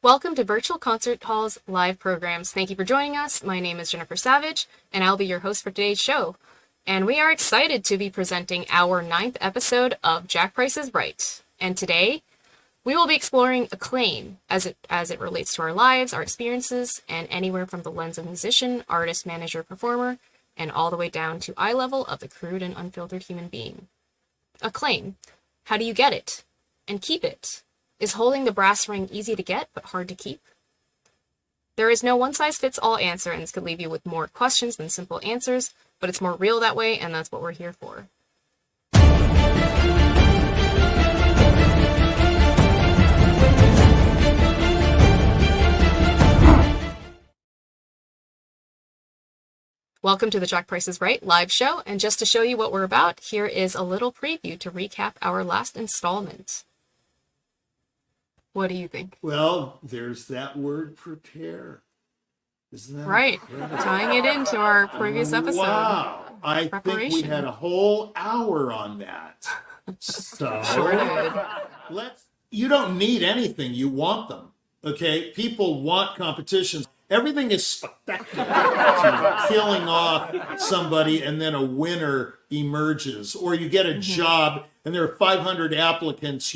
Welcome to Virtual Concert Hall's live programs. Thank you for joining us. My name is Jennifer Savage, and I'll be your host for today's show. And we are excited to be presenting our 9th episode of Jack Price is Right. And today, we will be exploring Acclaim as it relates to our lives, our experiences, and anywhere from the lens of musician, artist, manager, performer, and all the way down to eye level of the crude and unfiltered human being. Acclaim. How do you get it? And keep it? Is holding the brass ring easy to get but hard to keep? There is no one-size-fits-all answer, and this could leave you with more questions than simple answers, but it's more real that way, and that's what we're here for. Welcome to the Jack Price is Right live show, and just to show you what we're about, here is a little preview to recap our last installment. What do you think? Well, there's that word prepare. Isn't that right? Incredible? Tying it into our previous episode. Wow. I think we had a whole hour on that. So sure did. You don't need anything. You want them. Okay? People want competitions. Everything is spectacular. Killing off somebody and then a winner emerges. Or you get a job and there are 500 applicants,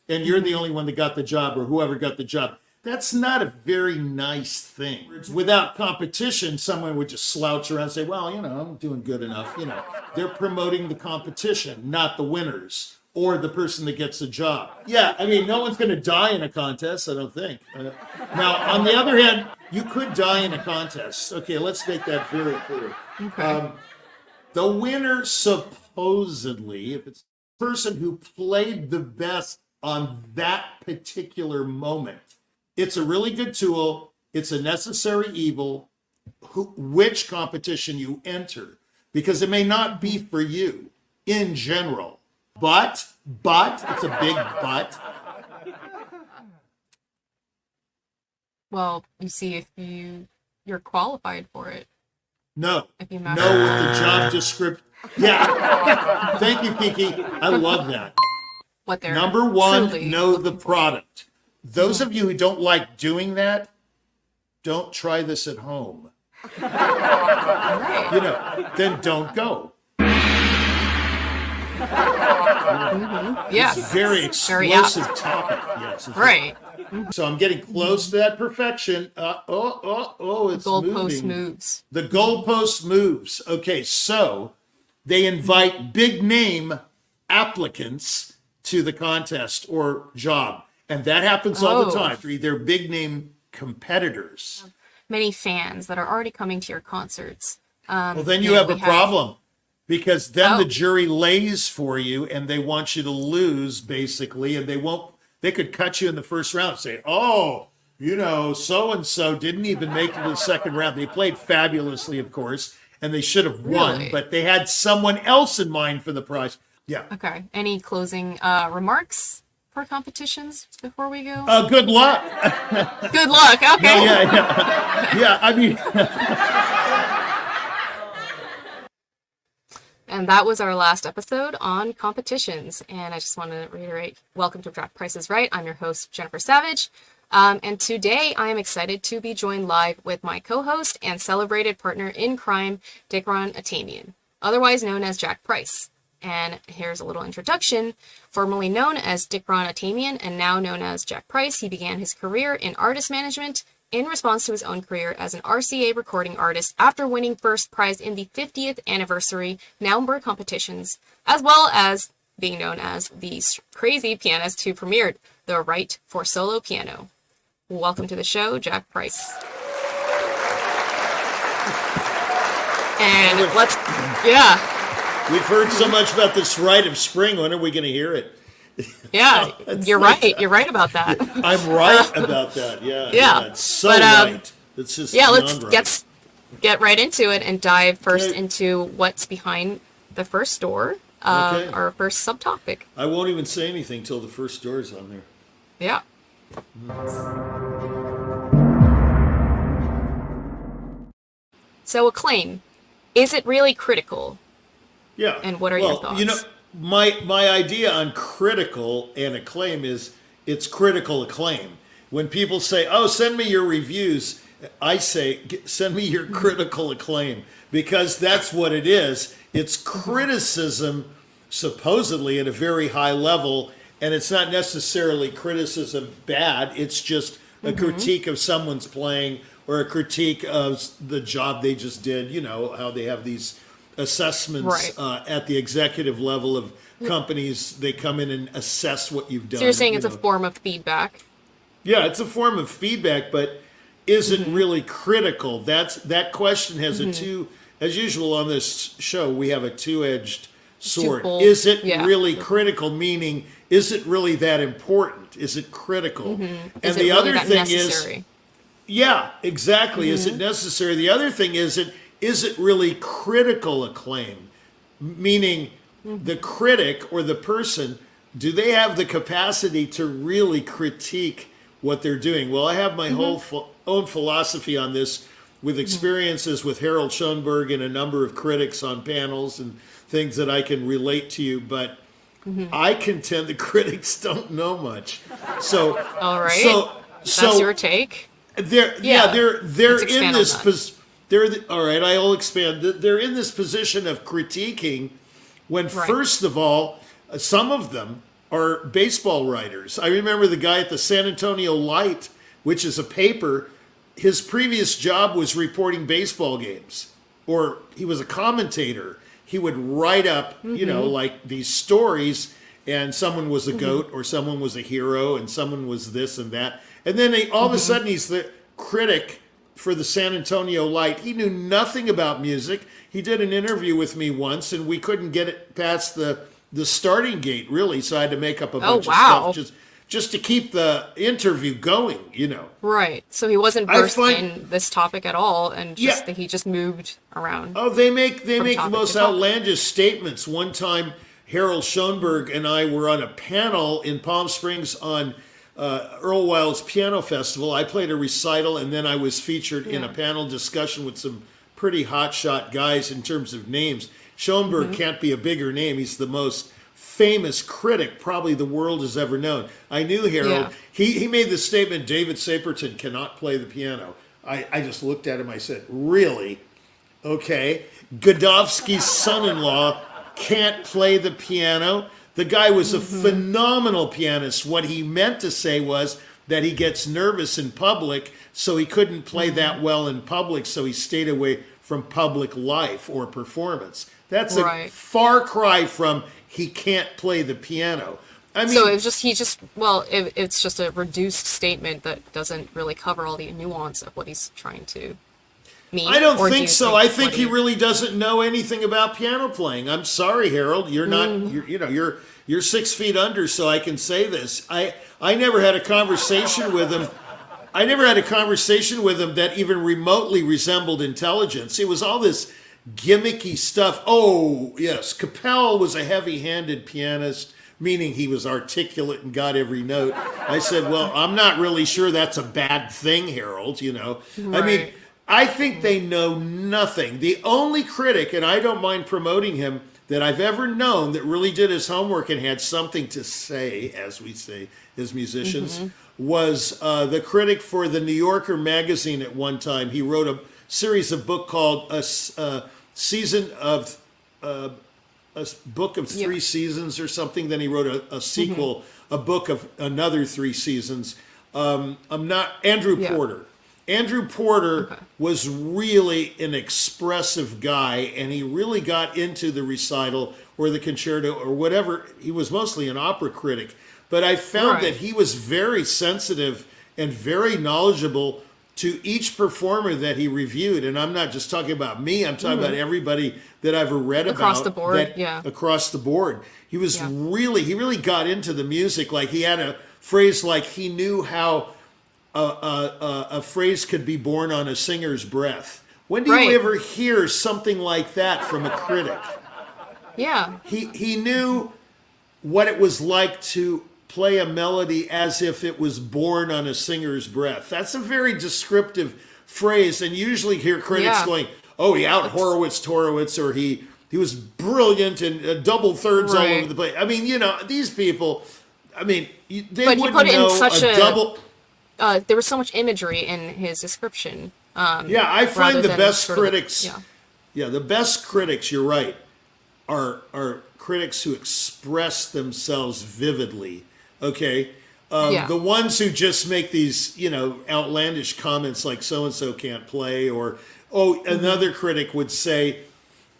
and you're the only one that got the job or whoever got the job. That's not a very nice thing. Without competition, someone would just slouch around and say, well, I'm doing good enough. They're promoting the competition, not the winners or the person that gets the job. Yeah, no one's going to die in a contest, I don't think. Now, on the other hand, you could die in a contest. Okay, let's make that very clear. Okay. The winner supposedly, if it's the person who played the best on that particular moment. It's a really good tool. It's a necessary evil, which competition you enter, because it may not be for you in general. But, it's a big but. Well, you see if you're qualified for it. No. If you with the job description. Yeah. Thank you, Kiki. I love that. What they're Number one, know the product. Those of you who don't like doing that, don't try this at home. Right. Then don't go. Yeah. It's a very explosive topic. Yes. Right. So I'm getting close to that perfection. It's goalpost moving. moves. The goalpost moves. Okay, so they invite big name applicants to the contest or job. And that happens all the time. They're big name competitors. Many fans that are already coming to your concerts. Well, then you have a problem. Because then the jury lays for you and they want you to lose, basically. And they could cut you in the first round and say, so-and-so didn't even make it to the second round. They played fabulously, of course, and they should have won. Really? But they had someone else in mind for the prize. Yeah. Okay. Any closing remarks for competitions before we go? Good luck. Good luck. Okay. No, yeah. And that was our last episode on competitions. And I just want to reiterate, welcome to Jack Price is Right. I'm your host, Jennifer Savage. And today I am excited to be joined live with my co-host and celebrated partner in crime, Dikron Atamian, otherwise known as Jack Price. And here's a little introduction. Formerly known as Dikron Atamian and now known as Jack Price, he began his career in artist management in response to his own career as an RCA recording artist after winning first prize in the 50th anniversary Nuremberg competitions, as well as being known as the crazy pianist who premiered The Right for Solo Piano. Welcome to the show, Jack Price. And We've heard so much about this rite of spring. When are we going to hear it? Yeah, you're right. You're right about that. I'm right about that. Yeah. It's so right. It's just let's get right into it and dive first into what's behind the first door, our first subtopic. I won't even say anything till the first door is on there. Yeah. So Acclaim, is it really critical? Yeah. And what are your thoughts? My idea on critical and acclaim is it's critical acclaim. When people say, "Oh, send me your reviews," I say, "Send me your critical acclaim," because that's what it is. It's criticism, supposedly at a very high level, and it's not necessarily criticism bad. It's just a critique of someone's playing or a critique of the job they just did. You know how they have these assessments at the executive level of companies. They come in and assess what you've done. So you're saying it's a form of feedback? Yeah, it's a form of feedback, but is it really critical? That question has a two. As usual on this show, we have a two-edged sword. Twofold. Is it Yeah. really critical? Meaning, is it really that important? Is it critical? And Is it the really other that thing necessary? yeah, exactly. Is it necessary? The other thing is it really critical acclaim? Meaning, the critic or the person, do they have the capacity to really critique what they're doing? Well, I have my whole own philosophy on this, with experiences with Harold Schoenberg and a number of critics on panels and things that I can relate to you, but I contend the critics don't know much. So, All right. so That's your take? they're Yeah. they're Let's in expand this on that. all right, I'll expand. They're in this position of critiquing when first of all, some of them are baseball writers. I remember the guy at the San Antonio Light, which is a paper. His previous job was reporting baseball games, or he was a commentator. He would write up, you know, like these stories, and someone was a goat, or someone was a hero, and someone was this and that. And then all of a sudden, he's the critic for the San Antonio Light. He knew nothing about music. He did an interview with me once, and we couldn't get it past the starting gate, really. So I had to make up a bunch of stuff just to keep the interview going, you know. Right. So he wasn't versed in this topic at all, and just he just moved around. Oh, they make the most to topic. outlandish statements. One time, Harold Schoenberg and I were on a panel in Palm Springs on Earl Wild's Piano Festival. I played a recital, and then I was featured in a panel discussion with some pretty hotshot guys in terms of names. Schoenberg can't be a bigger name. He's the most famous critic probably the world has ever known. I knew Harold. He made the statement, David Saperton cannot play the piano. I just looked at him. I said, really? Okay. Godofsky's son-in-law can't play the piano. The guy was a phenomenal pianist. What he meant to say was that he gets nervous in public, so he couldn't play that well in public, so he stayed away from public life or performance. That's a far cry from he can't play the piano. I mean, so it's just a reduced statement that doesn't really cover all the nuance of what he's trying to mean. I don't think so. I think he really doesn't know anything about piano playing. I'm sorry, Harold. You're not. You're 6 feet under, so I can say this. I never had a conversation with him. I never had a conversation with him that even remotely resembled intelligence. It was all this gimmicky stuff. Oh, yes, Capel was a heavy-handed pianist, meaning he was articulate and got every note. I said, well, I'm not really sure that's a bad thing, Harold, you know. I mean, I think they know nothing. The only critic, and I don't mind promoting him, that I've ever known that really did his homework and had something to say, as we say as musicians, was the critic for the New Yorker magazine at one time. He wrote a series of book called A Book of Three Seasons or something. Then he wrote a sequel, a book of another 3 seasons. Andrew Porter. Andrew Porter was really an expressive guy, and he really got into the recital or the concerto or whatever. He was mostly an opera critic, but I found that he was very sensitive and very knowledgeable to each performer that he reviewed. And I'm not just talking about me, I'm talking about everybody that I've read across about. The board, across the board. He was he really got into the music. Like he had a phrase like he knew how a phrase could be born on a singer's breath. When do you ever hear something like that from a critic? Yeah. He knew what it was like to play a melody as if it was born on a singer's breath. That's a very descriptive phrase, and usually hear critics going, oh, he out-Horowitz, or he was brilliant and double thirds all over the place. I mean, you know, these people, I mean, they wouldn't know a double... there was so much imagery in his description. Yeah, I Rather find the than best sort of critics. yeah. Yeah, the best critics. You're right. Are critics who express themselves vividly. Okay, Yeah. the ones who just make these outlandish comments like so and so can't play, or another critic would say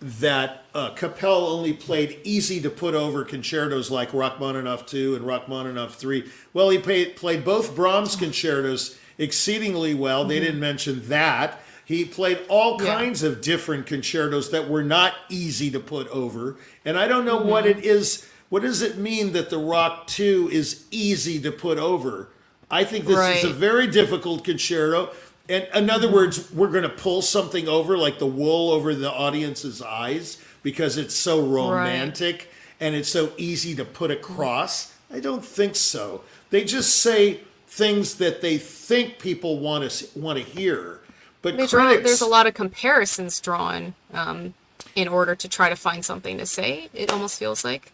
that Capel only played easy to put over concertos like Rachmaninoff 2 and Rachmaninoff 3. Well, he played both Brahms concertos exceedingly well. They didn't mention that. He played all kinds of different concertos that were not easy to put over. And I don't know what it is. What does it mean that the Rock 2 is easy to put over? I think this is a Right. very difficult concerto. And in other words, we're going to pull something over like the wool over the audience's eyes because it's so romantic and it's so easy to put across. I don't think so. They just say things that they think people want to hear. But There's a critics, lot of comparisons drawn in order to try to find something to say. It almost feels like.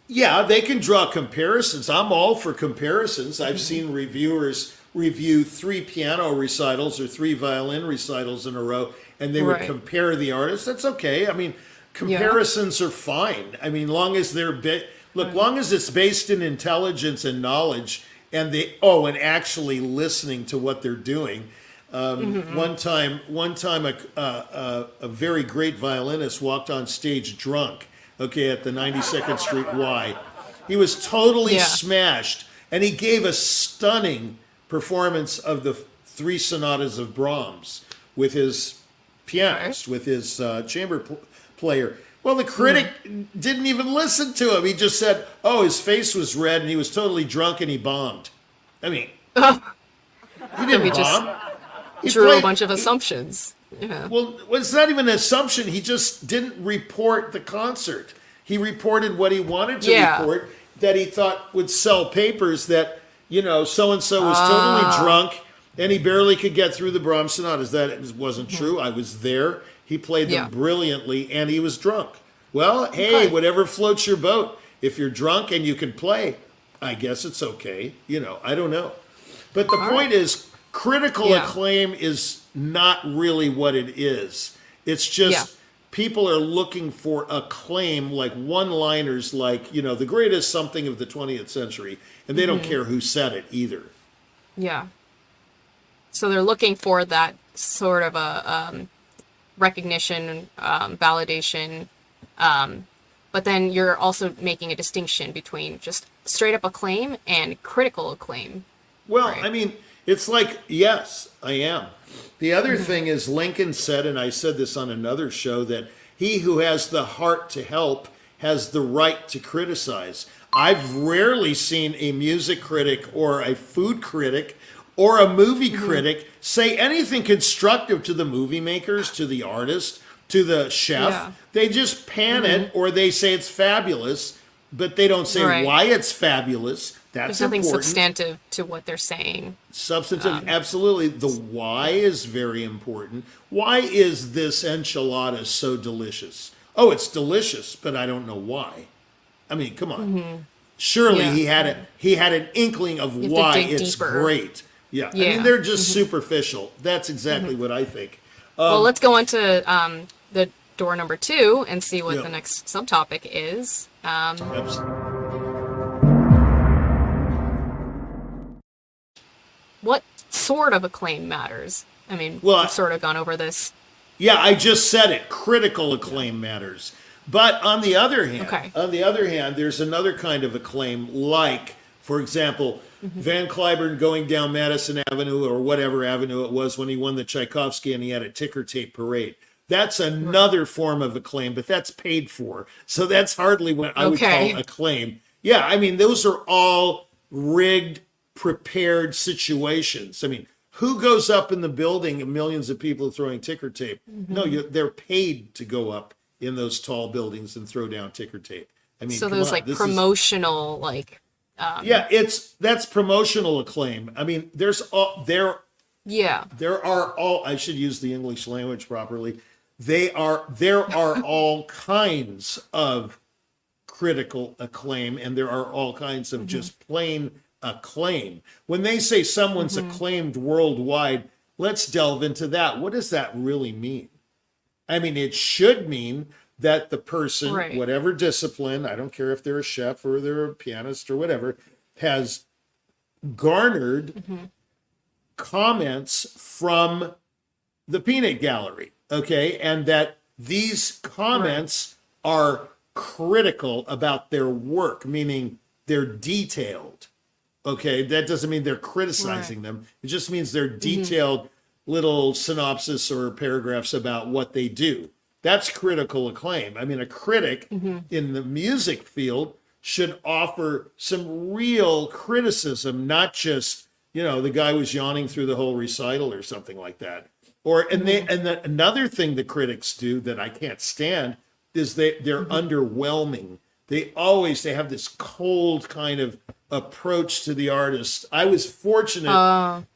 yeah, they can draw comparisons. I'm all for comparisons. I've seen reviewers review 3 piano recitals or 3 violin recitals in a row, and they would Right. compare the artists. That's okay. I mean, comparisons are fine. I mean, long as long as it's based in intelligence and knowledge, and and actually listening to what they're doing. One time, a very great violinist walked on stage drunk. Okay, at the 92nd Street Y, he was totally Yeah. smashed, and he gave a stunning performance of the 3 sonatas of Brahms with his pianist, with his player. Well, the critic didn't even listen to him. He just said, "Oh, his face was red, and he was totally drunk, and he bombed." I mean, he We didn't just bomb. He drew a played. bunch of assumptions. Yeah. Well, it's not even an assumption. He just didn't report the concert. He reported what he wanted to Yeah. report that he thought would sell papers that, so and so was totally drunk and he barely could get through the Brahms sonatas. That wasn't true. I was there. He played them Yeah. brilliantly and he was drunk. Well, hey, Okay. whatever floats your boat. If you're drunk and you can play, I guess it's okay. I don't know. But the point is, critical Yeah. acclaim is not really what it is. It's just Yeah. people are looking for acclaim, like one-liners, like, the greatest something of the 20th century, and they don't care who said it either. Yeah. So they're looking for that sort of a recognition, validation, but then you're also making a distinction between just straight up acclaim and critical acclaim. Well, Right. I mean, it's like, yes, I am. The other thing is Lincoln said, and I said this on another show, that he who has the heart to help has the right to criticize. I've rarely seen a music critic or a food critic or a movie critic say anything constructive to the movie makers, to the artist, to the chef. Yeah. They just pan it or they say it's fabulous, but they don't say Right. why it's fabulous. That's There's nothing important. substantive to what they're saying. Substantive, absolutely. The why is very important. Why is this enchilada so delicious? Oh, it's delicious, but I don't know why. I mean, come on. Surely Yeah. he had an inkling of have to why dig it's deeper. great. Yeah. I Yeah. mean, they're just superficial. That's exactly what I think. Well, let's go on to the door number 2 and see what Yeah. the next subtopic is. Abs- What sort of acclaim matters? I mean, Well, we've sort of gone over this. Yeah, I just said it. Critical acclaim matters. But on the other hand, there's another kind of acclaim, like, for example, Van Cliburn going down Madison Avenue or whatever avenue it was when he won the Tchaikovsky and he had a ticker tape parade. That's another form of acclaim, but that's paid for. So that's hardly what I would Okay. call acclaim. Yeah, I mean, those are all rigged, prepared situations. I mean, who goes up in the building and millions of people throwing ticker tape? No, they're paid to go up in those tall buildings and throw down ticker tape. I mean, So come those on, like this is- promotional, yeah, that's promotional acclaim. I mean, there are all, I should use the English language properly. There are all kinds of critical acclaim, and there are all kinds of just plain acclaim. When they say someone's acclaimed worldwide, let's delve into that. What does that really mean? I mean, it should mean that the person, Right. whatever discipline, I don't care if they're a chef or they're a pianist or whatever, has garnered comments from the peanut gallery, okay? And that these comments are critical about their work, meaning they're detailed, okay? That doesn't mean they're criticizing them. It just means they're detailed little synopsis or paragraphs about what they do. That's critical acclaim. I mean, a critic in the music field should offer some real criticism, not just, you know, the guy was yawning through the whole recital or something like that. Or another thing the critics do that I can't stand is they're underwhelming. They have this cold kind of approach to the artist. I was fortunate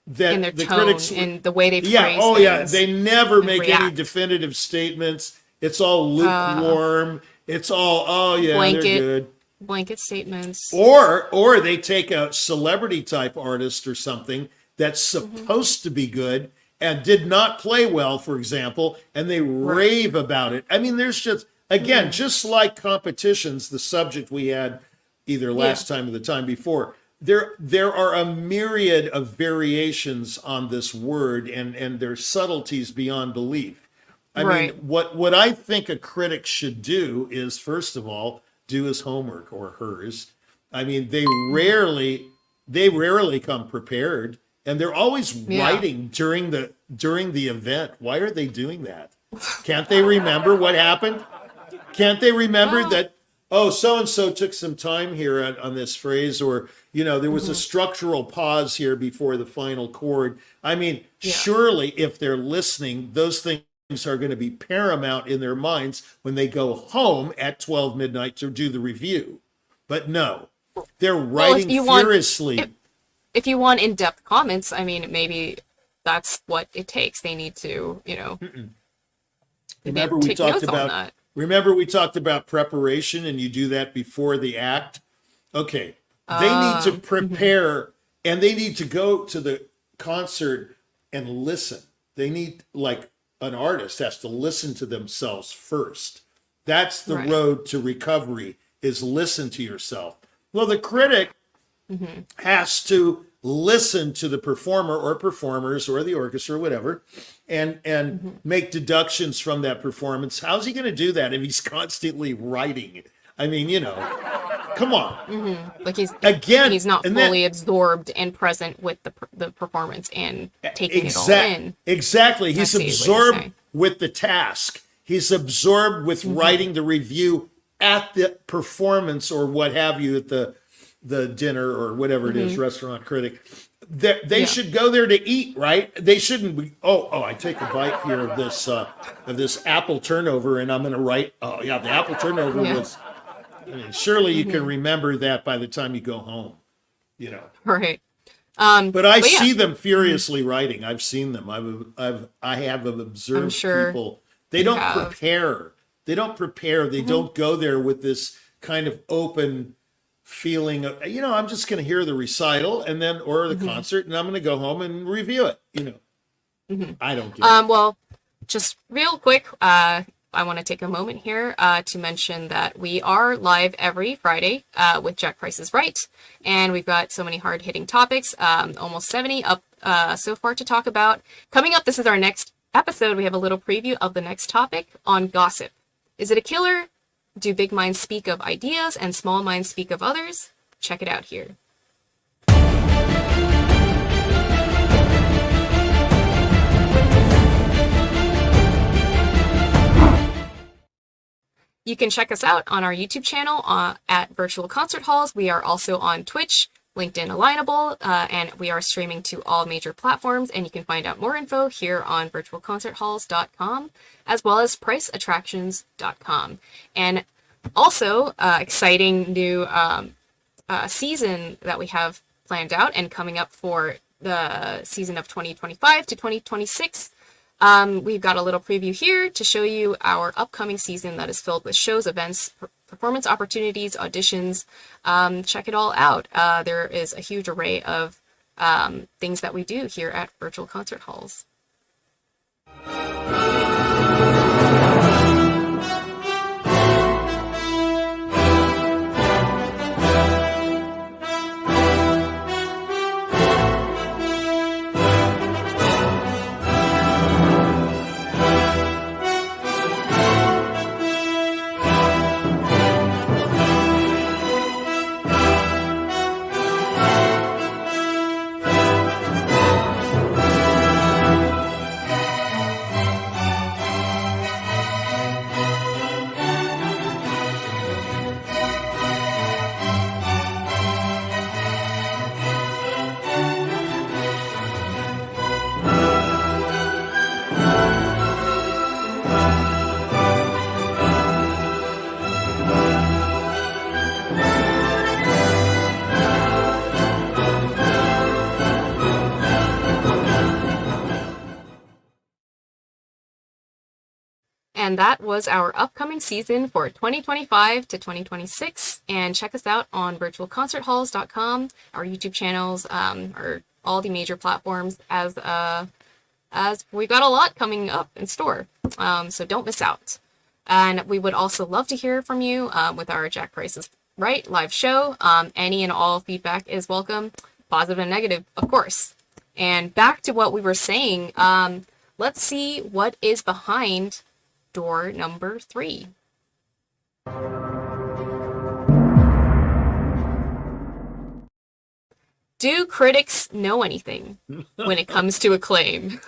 that in their the tone, critics in the way they phrase things. they never make any react. definitive statements. It's all lukewarm. It's all Blanket. they're good. Blanket statements. Or they take a celebrity type artist or something that's supposed to be good and did not play well, for example, and they rave about it. I mean, there's just, again, just like competitions, the subject we had either last time or the time before, there are a myriad of variations on this word, and there's subtleties beyond belief. I mean, what I think a critic should do is, first of all, do his homework, or hers. I mean, they rarely come prepared, and they're always writing during the event. Why are they doing that? Can't they remember what happened? Can't they remember that, oh, so-and-so took some time here on this phrase, or, you know, there was a structural pause here before the final chord. I mean, surely if they're listening, those things are going to be paramount in their minds when they go home at 12 midnight to do the review. But no, they're writing furiously. If you want in-depth comments, I mean, maybe that's what it takes. They need to, you know, Remember we talked about preparation, and you do that before the act. Okay, they need to prepare, and they need to go to the concert and listen. They need, like, an artist has to listen to themselves first. That's the road to recovery, is listen to yourself. Well, the critic has to listen to the performer or performers or the orchestra or whatever, and make deductions from that performance. How's he going to do that if he's constantly writing? I mean, you know, come on. Like he's not fully absorbed and present with the performance and taking it all in. Exactly. He's absorbed with the task. He's absorbed with writing the review at the performance or what have you, at the dinner or whatever it is, restaurant critic. They should go there to eat, right? They shouldn't be, I take a bite here of this apple turnover, and I'm going to write, the apple turnover was, I mean, surely you can remember that by the time you go home, you know. Right. But I see them furiously writing. I've seen them. I have observed people. They don't prepare. They don't prepare. They don't go there with this kind of open feeling of, you know, I'm just going to hear the recital and then, or the concert, and I'm going to go home and review it. You know, I don't get it. Well, just real quick, I want to take a moment here to mention that we are live every Friday with Jack Price is Right. And we've got so many hard-hitting topics, almost 70 up so far to talk about. Coming up, this is our next episode. We have a little preview of the next topic on gossip. Is it a killer? Do big minds speak of ideas and small minds speak of others? Check it out here. You can check us out on our YouTube channel at Virtual Concert Halls. We are also on Twitch, LinkedIn Alignable, and we are streaming to all major platforms. And you can find out more info here on virtualconcerthalls.com, as well as priceattractions.com. And also, exciting new season that we have planned out and coming up for the season of 2025 to 2026. We've got a little preview here to show you our upcoming season that is filled with shows, events, performance opportunities, auditions. Check it all out. There is a huge array of things that we do here at Virtual Concert Halls. And that was our upcoming season for 2025 to 2026. And check us out on virtualconcerthalls.com, our YouTube channels, or all the major platforms, as we got a lot coming up in store. So don't miss out. And we would also love to hear from you with our Jack Price is Right live show. Any and all feedback is welcome, positive and negative, of course. And back to what we were saying, let's see what is behind door number 3. Do critics know anything when it comes to Acclaim?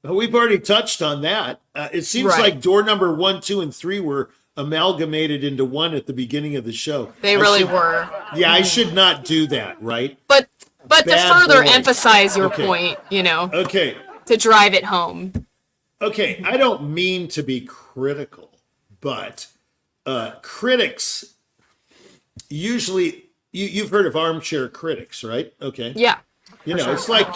We've already touched on that. It seems like door number 1, 2, and 3 were amalgamated into one at the beginning of the show. They really were. Yeah, I should not do that, right? But to further boy. emphasize your point, Okay. to drive it home. Okay, I don't mean to be critical, but critics usually, you've heard of armchair critics, right? Okay. Yeah. It's like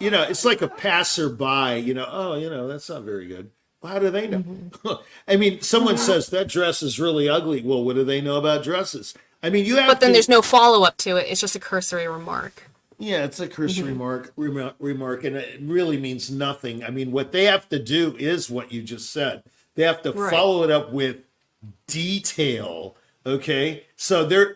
it's like a passerby, that's not very good. Well, how do they know? Mm-hmm. I mean, someone says that dress is really ugly. Well, what do they know about dresses? I mean, But then there's no follow-up to it. It's just a cursory remark. Yeah, it's a cursory remark, and it really means nothing. I mean, what they have to do is what you just said. They have to follow it up with detail, okay? So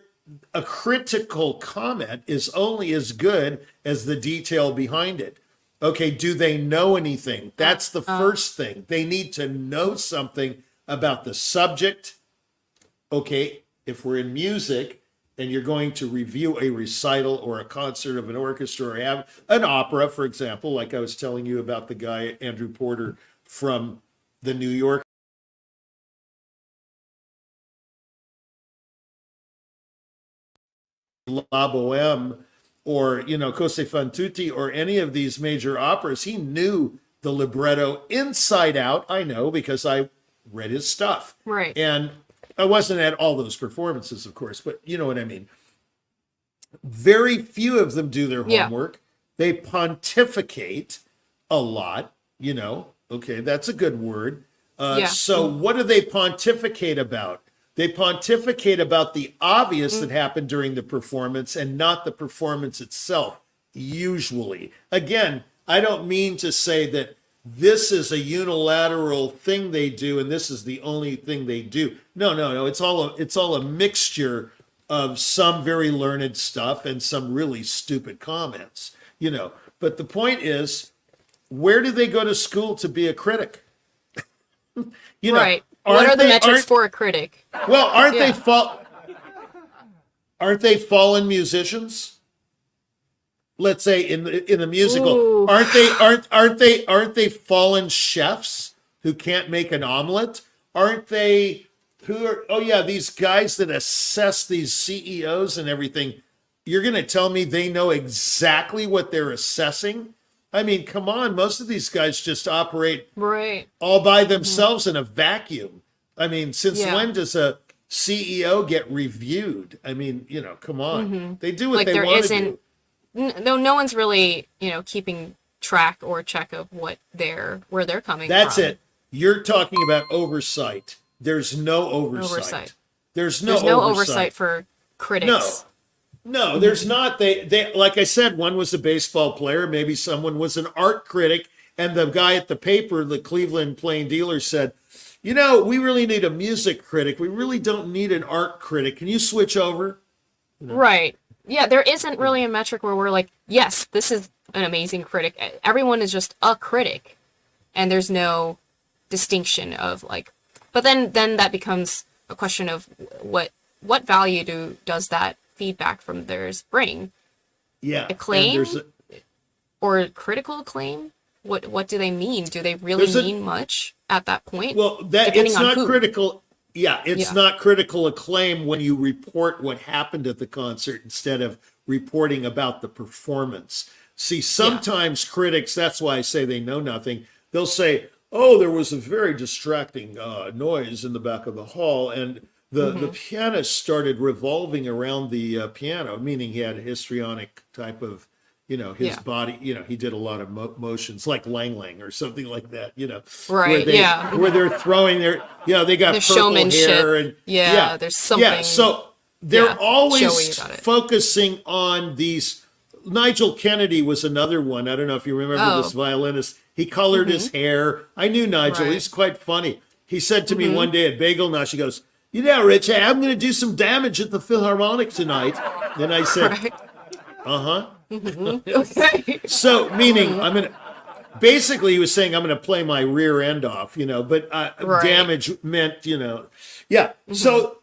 a critical comment is only as good as the detail behind it. Okay, do they know anything? That's the first thing. They need to know something about the subject. Okay, if we're in music, and you're going to review a recital or a concert of an orchestra or have an opera, for example, like I was telling you about the guy, Andrew Porter, from the New York. La Boheme, or, Cose fan tutte, or any of these major operas, he knew the libretto inside out. I know because I read his stuff. Right. And I wasn't at all those performances, of course, but you know what I mean. Very few of them do their homework. Yeah. They pontificate a lot, Okay, that's a good word. So what do they pontificate about? They pontificate about the obvious that happened during the performance and not the performance itself, usually. Again, I don't mean to say that this is a unilateral thing they do and this is the only thing they do. No. It's all a mixture of some very learned stuff and some really stupid comments, But the point is, where do they go to school to be a critic? Right. What are the metrics for a critic? Well, aren't they fallen musicians? Let's say in the musical, Ooh. aren't they fallen chefs who can't make an omelet? Aren't they these guys that assess these CEOs and everything? You're going to tell me they know exactly what they're assessing? I mean, come on, most of these guys just operate all by themselves in a vacuum. I mean, since when does a CEO get reviewed? I mean, come on. They do what they want to do. No one's really, keeping track or check of where they're coming from. That's it. You're talking about oversight. there's no Oversight. oversight. There's no There's no oversight. oversight for No, critics. no, there's not. They, like I said, one was a baseball player. Maybe someone was an art critic. And the guy at the paper, the Cleveland Plain Dealer, said, we really need a music critic. We really don't need an art critic. Can you switch over? Right. Yeah, there isn't really a metric where we're like, yes, this is an amazing critic. Everyone is just a critic. And there's no distinction of like, but then that becomes a question of what value does that feedback from theirs bring? Yeah. Acclaim or critical acclaim? What do they mean? Do they really mean much at that point? Well, it's not critical. Yeah, it's not critical acclaim when you report what happened at the concert instead of reporting about the performance. See, sometimes critics, that's why I say they know nothing. They'll say, oh, there was a very distracting noise in the back of the hall, and the pianist started revolving around the piano, meaning he had a histrionic type of, his body, he did a lot of motions like Lang Lang or something like that, Right, where they're throwing their, they got the purple hair and there's something. Yeah, so they're always showy about it. focusing on these. Nigel Kennedy was another one. I don't know if you remember this violinist. He colored his hair. I knew Nigel. Right. He's quite funny. He said to me one day at Bagel Nosh, he goes, Rich, I'm going to do some damage at the Philharmonic tonight. And I said, Right. Okay. So, meaning, basically he was saying, I'm going to play my rear end off, but damage meant, Yeah. So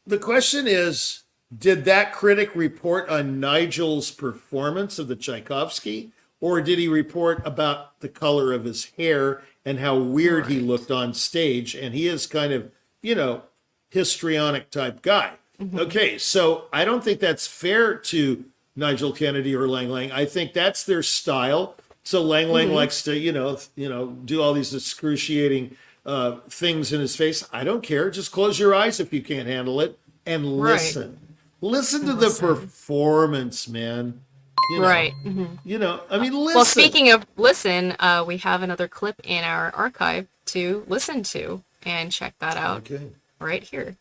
the question is, did that critic report on Nigel's performance of the Tchaikovsky, or did he report about the color of his hair and how weird he looked on stage? And he is kind of, histrionic type guy. Okay, so I don't think that's fair to Nigel Kennedy or Lang Lang. I think that's their style. So Lang Lang likes to, do all these excruciating things in his face. I don't care. Just close your eyes if you can't handle it and listen. Right. Listen to the performance, man. Right. Listen. Well, speaking of listen, we have another clip in our archive to listen to and check that out right here.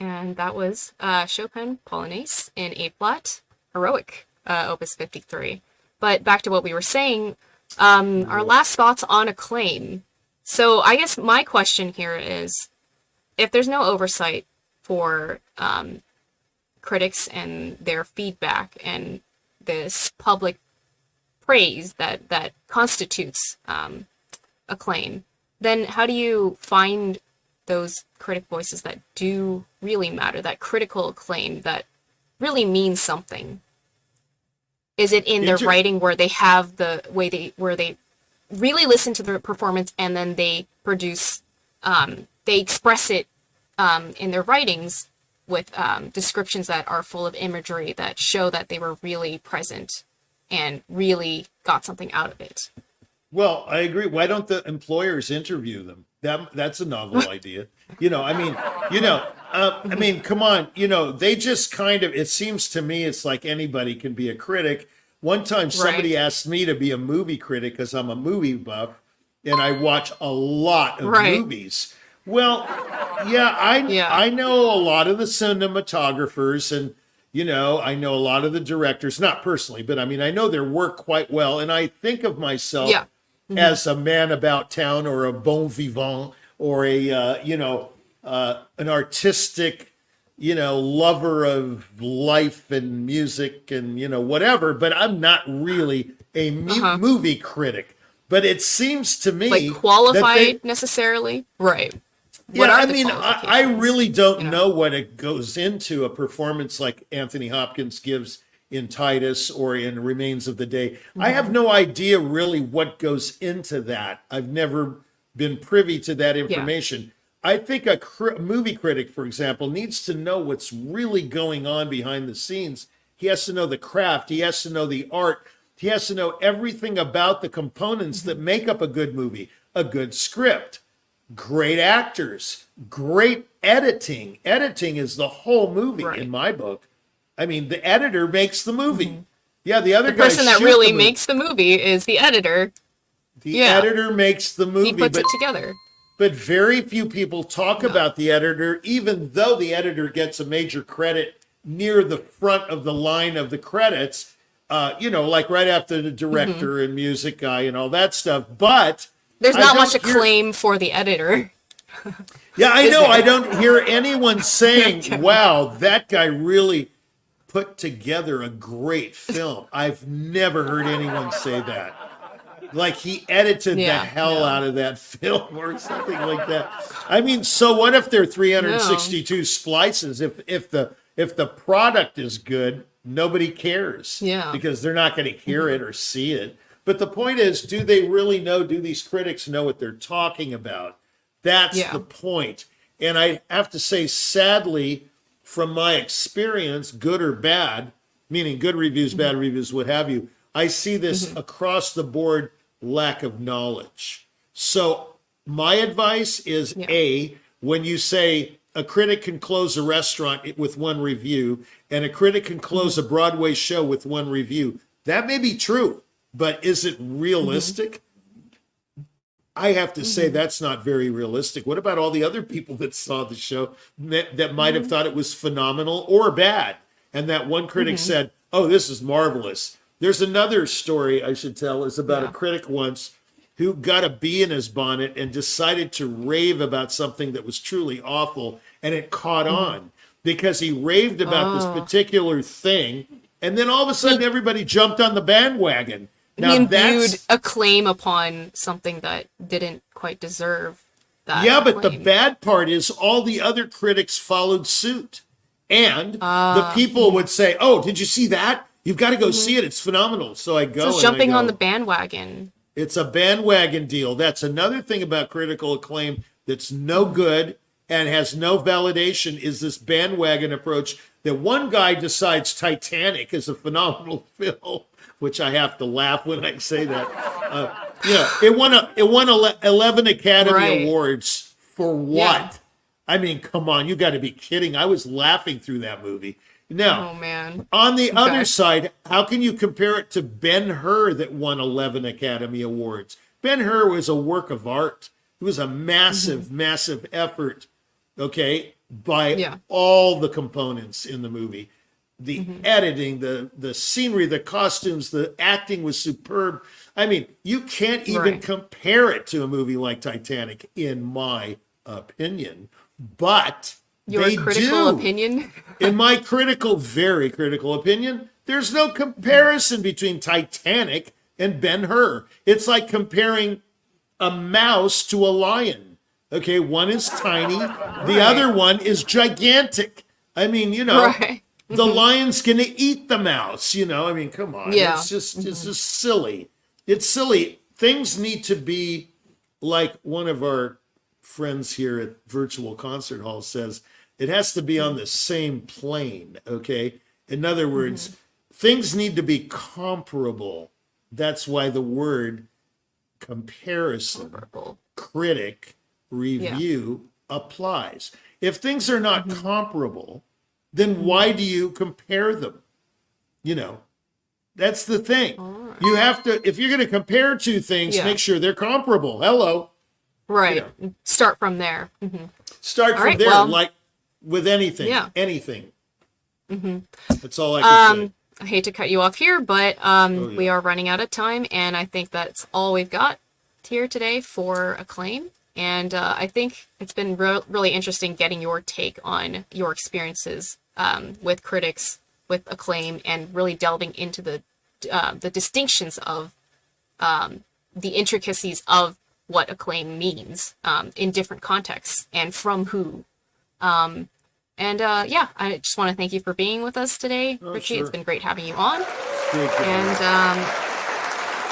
And that was Chopin Polonaise in A flat, Heroic, Opus 53. But back to what we were saying, our last thoughts on Acclaim. So I guess my question here is, if there's no oversight for critics and their feedback and this public praise that constitutes Acclaim, then how do you find those critic voices that do really matter, that critical acclaim that really means something? Is it in their writing where they have the way where they really listen to the performance and then they produce, they express it in their writings with descriptions that are full of imagery that show that they were really present and really got something out of it? Well, I agree. Why don't the employers interview them? That's a novel idea. Come on. They just kind of, it seems to me, it's like anybody can be a critic. One time somebody asked me to be a movie critic because I'm a movie buff and I watch a lot of movies. Well, I know a lot of the cinematographers and, I know a lot of the directors, not personally, but I mean, I know their work quite well. And I think of myself Yeah. as a man about town or a bon vivant or an artistic, lover of life and music and, whatever. But I'm not really a movie critic. But it seems to me Like qualified necessarily? Right. What yeah, are I the mean, I qualifications? really don't know what it goes into a performance like Anthony Hopkins gives in Titus or in Remains of the Day. I have no idea really what goes into that. I've never been privy to that information. I think a movie critic, for example, needs to know what's really going on behind the scenes. He has to know the craft. He has to know the art. He has to know everything about the components that make up a good movie, a good script, great actors, great editing. Editing is the whole movie in my book. I mean, the editor makes the movie. Yeah, the other The person guys that shoot really the movie. makes the movie is the editor. The editor makes the movie, He puts it together. but very few people talk about the editor, even though the editor gets a major credit near the front of the line of the credits, like right after the director and music guy and all that stuff. But There's I not don't much hear- acclaim for the editor. Yeah, I Is know. there? I don't hear anyone saying, wow, that guy really put together a great film. I've never heard anyone say that. Like he edited the hell out of that film or something like that. I mean, so what if there are 362 splices? If the product is good, nobody cares. Yeah. Because they're not going to hear it or see it. But the point is, do they really know? Do these critics know what they're talking about? That's the point. And I have to say, sadly, from my experience, good or bad, meaning good reviews, bad reviews, what have you, I see this across the board lack of knowledge. So my advice is A, when you say a critic can close a restaurant with one review and a critic can close a Broadway show with one review, that may be true, but is it realistic? I have to say that's not very realistic. What about all the other people that saw the show that might have thought it was phenomenal or bad? And that one critic said, oh, this is marvelous. There's another story I should tell is about a critic once who got a bee in his bonnet and decided to rave about something that was truly awful. And it caught on because he raved about this particular thing. And then all of a sudden, everybody jumped on the bandwagon. Now, He imbued acclaim upon something that didn't quite deserve that. Yeah, but the acclaim. bad part is all the other critics followed suit. And the people would say, oh, did you see that? You've got to go see it. It's phenomenal. So I go. So jumping on the bandwagon. It's a bandwagon deal. That's another thing about critical acclaim that's no good and has no validation is this bandwagon approach that one guy decides Titanic is a phenomenal film, which I have to laugh when I say that. It won 11 Academy Awards for what? Yeah. I mean, come on, you got to be kidding. I was laughing through that movie. Now, Oh man. on the other side, how can you compare it to Ben-Hur that won 11 Academy Awards? Ben-Hur was a work of art. It was a massive, massive effort, by all the components in the movie. The editing, the scenery, the costumes, the acting was superb. I mean, you can't even compare it to a movie like Titanic, in my opinion. But Your they critical do. opinion? In my very critical opinion, there's no comparison between Titanic and Ben-Hur. It's like comparing a mouse to a lion. Okay, one is tiny, the other one is gigantic. I mean, the lion's gonna eat the mouse, I mean, come on. Yeah. It's just silly. It's silly. Things need to be like one of our friends here at Virtual Concert Hall says, it has to be on the same plane, okay? In other words, things need to be comparable. That's why the word comparison, critic, review applies. If things are not comparable, then why do you compare them? That's the thing. You have to, if you're going to compare two things, make sure they're comparable. Hello. Right. Start from there. Start from right, there, well, like with anything. Yeah. Anything. That's all I can say. I hate to cut you off here, but yeah. we are running out of time, and I think that's all we've got here today for Acclaim. And I think it's been really interesting getting your take on your experiences with critics, with Acclaim, and really delving into the distinctions of the intricacies of what Acclaim means in different contexts and from who. Yeah, I just want to thank you for being with us today, Richie. Sure. It's been great having you on. Great. And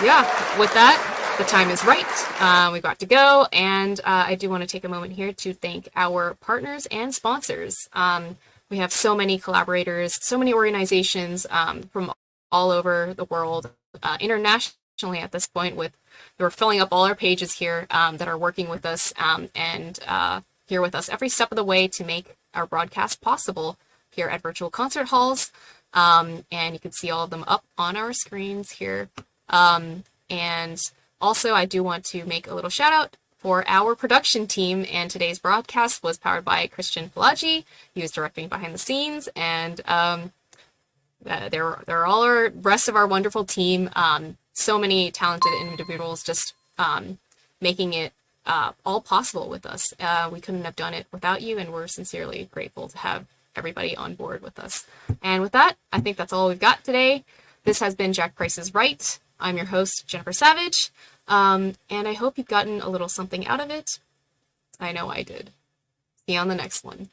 yeah, with that, the time is right. We've got to go. And I do want to take a moment here to thank our partners and sponsors. We have so many collaborators, so many organizations from all over the world, internationally at this point. We're filling up all our pages here that are working with us and here with us every step of the way to make our broadcast possible here at Virtual Concert Halls. And you can see all of them up on our screens here. And also, I do want to make a little shout out for our production team, and today's broadcast was powered by Christian Pelagi. He was directing behind the scenes, and they're all our rest of our wonderful team. So many talented individuals just making it all possible with us. We couldn't have done it without you, and we're sincerely grateful to have everybody on board with us. And with that, I think that's all we've got today. This has been Jack Price is Right. I'm your host, Jennifer Savage, and I hope you've gotten a little something out of it. I know I did. See you on the next one.